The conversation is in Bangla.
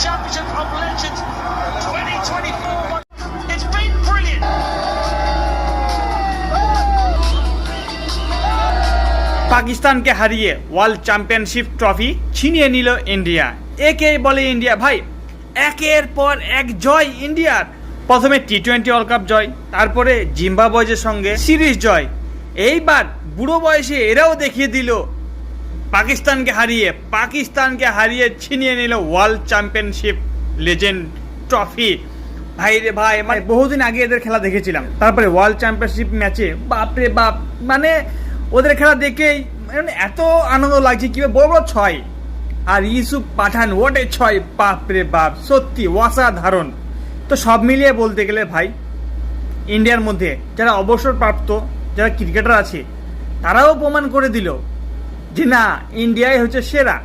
Championship of Legends 2024. It's been brilliant. পাকিস্তানকে হারিয়ে ওয়ার্ল্ড চ্যাম্পিয়নশিপ ট্রফি ছিনিয়ে নিল ইন্ডিয়া। একেই বলে ইন্ডিয়া ভাই, একের পর এক জয় ইন্ডিয়ার। প্রথমে টি-20 ওয়ার্ল্ড কাপ জয়, তারপরে জিম্বাবুয়ের সঙ্গে সিরিজ জয়। এইবার বুড়ো বয়সে এরাও দেখিয়ে দিল পাকিস্তানকে হারিয়ে ছিনিয়ে নিল ওয়ার্ল্ড চ্যাম্পিয়নশিপ লেজেন্ড ট্রফি। ভাই রে ভাই, মানে বহুদিন আগে এদের খেলা দেখেছিলাম, তারপরে ওয়ার্ল্ড চ্যাম্পিয়নশিপ ম্যাচে বাপরে বাপ, মানে ওদের খেলা দেখেই মানে এত আনন্দ লাগছে। কি বড় বড় ছয়, আর ইউসুফ পাঠান ওটে ছয়, বাপরে বাপ, সত্যি অসাধারণ। তো সব মিলিয়ে বলতে গেলে ভাই, ইন্ডিয়ার মধ্যে যারা অবসরপ্রাপ্ত যারা ক্রিকেটার আছে তারাও প্রমাণ করে দিল যে না, ইন্ডিয়াই হচ্ছে সেরা।